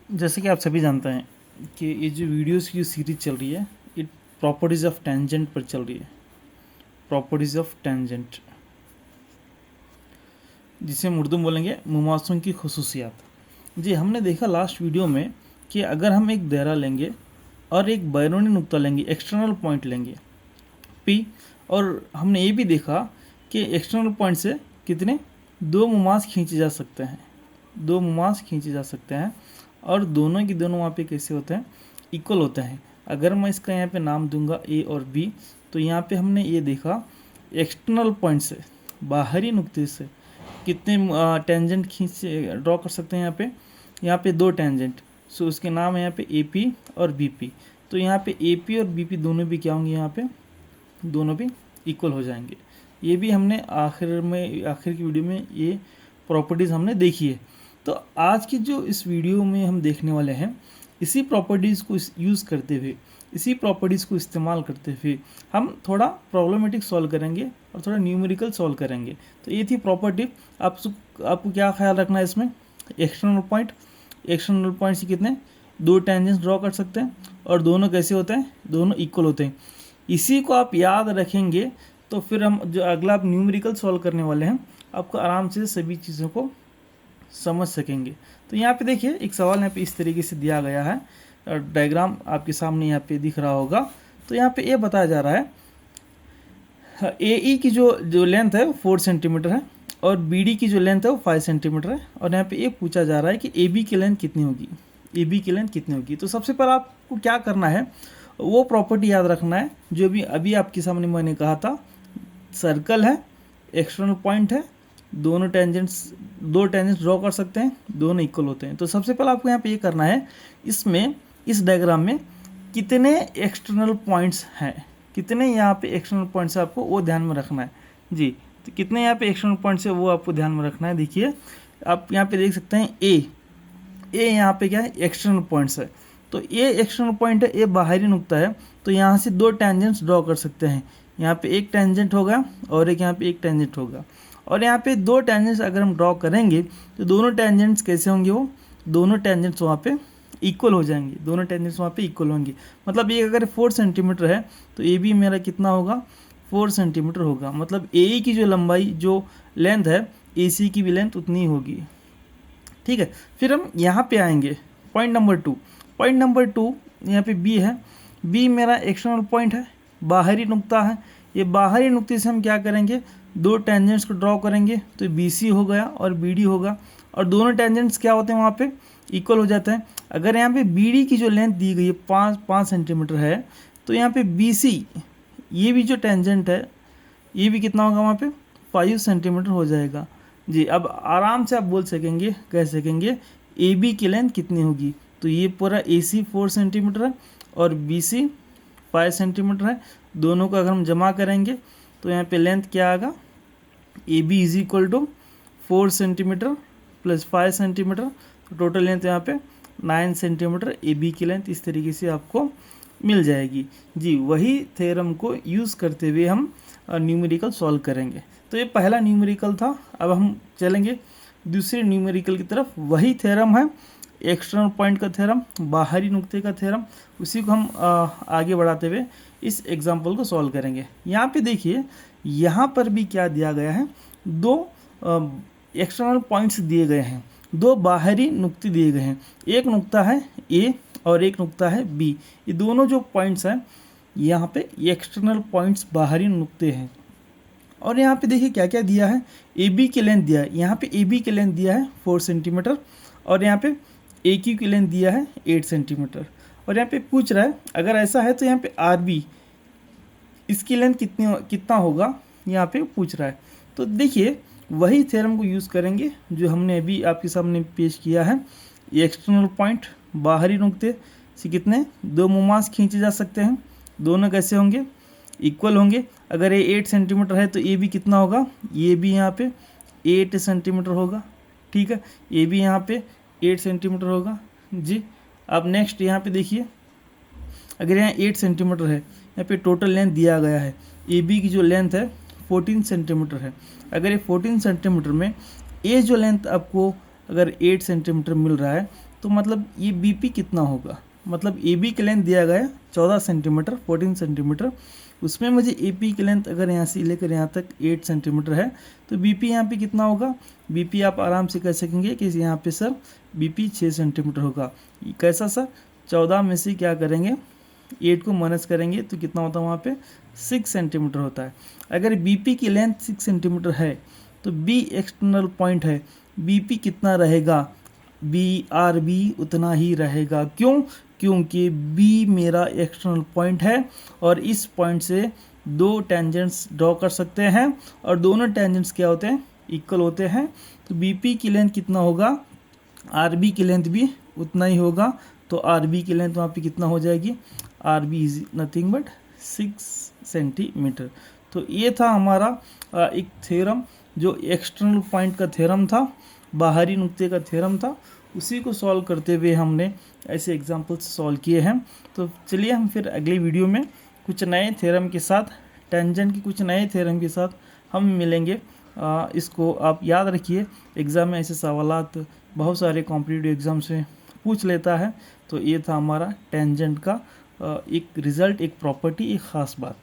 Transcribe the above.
जैसे कि आप सभी जानते हैं कि ये जो वीडियोस की जो सीरीज चल रही है ये प्रॉपर्टीज़ ऑफ टेंजेंट पर चल रही है। प्रॉपर्टीज़ ऑफ टेंजेंट, जिसे हम उर्दू में बोलेंगे मुमासों की खुसूसियात। जी, हमने देखा लास्ट वीडियो में कि अगर हम एक दायरा लेंगे और एक बैरूनी नुक्ता लेंगे, एक्सटर्नल पॉइंट लेंगे पी, और हमने ये भी देखा कि एक्सटर्नल पॉइंट से कितने दो मुमास खींचे जा सकते हैं, दो मुमास खींचे जा सकते हैं, और दोनों की दोनों वहाँ पे कैसे होते हैं, इक्वल होते हैं। अगर मैं इसका यहाँ पे नाम दूंगा ए और बी, तो यहाँ पे हमने ये देखा एक्सटर्नल पॉइंट से, बाहरी नुक्ते से कितने टेंजेंट खींच ड्रॉ कर सकते हैं। यहाँ पे दो टेंजेंट, सो उसके नाम है यहाँ पे ए पी और बी पी। तो यहाँ पे ए पी और बी पी दोनों भी क्या होंगे, यहाँ पे दोनों भी इक्वल हो जाएंगे। ये भी हमने आखिर की वीडियो में ये प्रॉपर्टीज़ हमने देखी है। तो आज की जो इस वीडियो में हम देखने वाले हैं, इसी प्रॉपर्टीज़ को यूज़ करते हुए, इसी प्रॉपर्टीज़ को इस्तेमाल करते हुए हम थोड़ा प्रॉब्लमेटिक सॉल्व करेंगे और थोड़ा न्यूमेरिकल सॉल्व करेंगे। तो ये थी प्रॉपर्टी। आपको क्या ख्याल रखना है इसमें, एक्सटर्नल पॉइंट से कितने दो टेंजेंट्स ड्रॉ कर सकते हैं और दोनों कैसे होते हैं, दोनों इक्वल होते हैं। इसी को आप याद रखेंगे तो फिर हम जो अगला आप न्यूमेरिकल सॉल्व करने वाले हैं, आपको आराम से सभी चीज़ों को समझ सकेंगे। तो यहाँ पे देखिए एक सवाल यहाँ पे इस तरीके से दिया गया है, और डायग्राम आपके सामने यहाँ पे दिख रहा होगा। तो यहाँ पे ये बताया जा रहा है ए ई की जो लेंथ है वो 4 सेंटीमीटर है और बी डी की जो लेंथ है वो 5 सेंटीमीटर है। और यहाँ पे ये पूछा जा रहा है कि ए बी की लेंथ कितनी होगी, ए बी की लेंथ कितनी होगी। तो सबसे पहले आपको क्या करना है, वो प्रॉपर्टी याद रखना है जो भी अभी आपके सामने मैंने कहा था। सर्कल है, एक्सटर्नल पॉइंट है, दो टेंजेंट्स ड्रॉ कर सकते हैं, दोनों इक्वल होते हैं। तो सबसे पहले आपको यहाँ पे ये करना है, इसमें इस डायग्राम में कितने एक्सटर्नल पॉइंट्स हैं, कितने यहाँ पे एक्सटर्नल पॉइंट्स है आपको वो ध्यान में रखना है। जी, तो कितने यहाँ पे एक्सटर्नल पॉइंट्स है वो आपको ध्यान में रखना है। देखिए आप यहाँ पे देख सकते हैं ए यहाँ पे क्या है, एक्सटर्नल पॉइंट्स है। तो ये एक्सटर्नल पॉइंट है, ये बाहरी नुक्ता है। तो यहाँ से दो टेंजेंट्स ड्रॉ कर सकते हैं। यहाँ पे एक टेंजेंट होगा और एक यहाँ पे एक टेंजेंट होगा, और यहाँ पे दो टेंजेंट्स अगर हम ड्रॉ करेंगे तो दोनों टेंजेंट्स कैसे होंगे, वो दोनों टेंजेंट्स वहाँ पे इक्वल हो जाएंगे, दोनों टेंजेंट्स वहाँ पे इक्वल होंगे। मतलब ये अगर 4 सेंटीमीटर है तो ये भी मेरा कितना होगा, 4 सेंटीमीटर होगा। मतलब ए की जो लंबाई, जो लेंथ है, ए सी की भी लेंथ उतनी होगी। ठीक है, फिर हम यहाँ पे आएंगे पॉइंट नंबर टू यहाँ पे बी है। बी मेरा एक्सटर्नल पॉइंट है, बाहरी नुक्ता है। ये बाहरी नुक्ते से हम क्या करेंगे, दो टेंजेंट्स को ड्रॉ करेंगे। तो बी सी हो गया और बी डी होगा, और दोनों टेंजेंट्स क्या होते हैं वहाँ पे, इक्वल हो जाते हैं। अगर यहाँ पे बी डी की जो लेंथ दी गई है 5 सेंटीमीटर है, तो यहाँ पे बी सी, ये भी जो टेंजेंट है, ये भी कितना होगा वहाँ पे, 5 सेंटीमीटर हो जाएगा। जी, अब आराम से आप बोल सकेंगे, कह सकेंगे ए बी की लेंथ कितनी होगी। तो ये पूरा ए सी 4 सेंटीमीटर है और बी सी 5 सेंटीमीटर है। दोनों को अगर हम जमा करेंगे तो यहाँ पे लेंथ क्या आएगा, A B is equal to 4 centimetre plus 5 centimetre. तो टोटल लेंथ यहाँ पे 9 सेंटीमीटर ए बी की लेंथ इस तरीके से आपको मिल जाएगी। जी, वही थ्योरम को यूज़ करते हुए हम न्यूमेरिकल सॉल्व करेंगे। तो ये पहला न्यूमेरिकल था। अब हम चलेंगे दूसरे न्यूमेरिकल की तरफ। वही थ्योरम है, एक्सटर्नल पॉइंट का थ्योरम, बाहरी नुक्ते का थ्योरम। उसी को हम आगे बढ़ाते हुए इस एग्जाम्पल को सॉल्व करेंगे। यहाँ पे देखिए, यहाँ पर भी क्या दिया गया है, दो एक्सटर्नल पॉइंट्स दिए गए हैं, दो बाहरी नुक्ते दिए गए हैं। एक नुक्ता है ए और एक नुक्ता है बी। ये दोनों जो पॉइंट्स हैं यहाँ पे एक्सटर्नल पॉइंट्स, बाहरी नुक्ते हैं। और यहाँ पे देखिए क्या क्या दिया है, ए बी की लेंथ दिया है। यहाँ पे ए बी की लेंथ दिया है 4 सेंटीमीटर, और यहाँ पे ए क्यू की लेंथ दिया है 8 सेंटीमीटर। और यहाँ पे पूछ रहा है, अगर ऐसा है तो यहाँ पे आर बी, इसकी लेंथ कितना होगा, यहाँ पे पूछ रहा है। तो देखिए वही थ्योरम को यूज़ करेंगे जो हमने अभी आपके सामने पेश किया है। एक्सटर्नल पॉइंट, बाहरी नुक्ते से कितने दो मुमास खींचे जा सकते हैं, दोनों कैसे होंगे, इक्वल होंगे। अगर ये 8 सेंटीमीटर है तो ये भी कितना होगा, ये भी यहाँ पे 8 सेंटीमीटर होगा। ठीक है, ये भी यहाँ पे 8 सेंटीमीटर होगा। जी, अब नेक्स्ट यहाँ पे देखिए, अगर यहाँ 8 सेंटीमीटर है, यहाँ पे टोटल लेंथ दिया गया है, ए बी की जो लेंथ है 14 सेंटीमीटर है। अगर ये 14 सेंटीमीटर में ए जो लेंथ आपको अगर 8 सेंटीमीटर मिल रहा है, तो मतलब ये बीपी कितना होगा, मतलब ए बी की लेंथ दिया गया है 14 सेंटीमीटर 14 सेंटीमीटर, उसमें मुझे ए पी की लेंथ अगर यहाँ से लेकर यहाँ तक 8 सेंटीमीटर है, तो बीपी यहाँ पे कितना होगा, बीपी आप आराम से कह सकेंगे कि यहाँ पे सर बीपी 6 सेंटीमीटर होगा। कैसा सर, 14 में से क्या करेंगे 8 को माइनस करेंगे तो कितना होता है वहाँ पे 6 सेंटीमीटर होता है। अगर बीपी की लेंथ 6 सेंटीमीटर है तो बी एक्सटर्नल पॉइंट है, बीपी कितना रहेगा, बी आर बी उतना ही रहेगा। क्यों, क्योंकि बी मेरा एक्सटर्नल पॉइंट है और इस पॉइंट से दो टेंजेंट्स ड्रॉ कर सकते हैं और दोनों टेंजेंट्स क्या होते हैं, इक्वल होते हैं। तो बीपी की लेंथ कितना होगा, आरबी की लेंथ भी उतना ही होगा। तो आरबी की लेंथ वहाँ पे कितना हो जाएगी, RB is nothing but 6 centimetre. तो ये था हमारा एक थ्योरम जो एक्सटर्नल पॉइंट का थ्योरम था, बाहरी नुक्ते का थ्योरम था। उसी को सॉल्व करते हुए हमने ऐसे एग्जांपल्स सॉल्व किए हैं। तो चलिए हम फिर अगली वीडियो में कुछ नए थ्योरम के साथ, टेंजेंट के कुछ नए थ्योरम के साथ हम मिलेंगे। इसको आप याद रखिए, एग्ज़ाम में ऐसे सवालात बहुत सारे कॉम्पिटिटिव एग्ज़ाम्स में पूछ लेता है। तो ये था हमारा टेंजेंट का एक रिज़ल्ट, एक प्रॉपर्टी, एक ख़ास बात।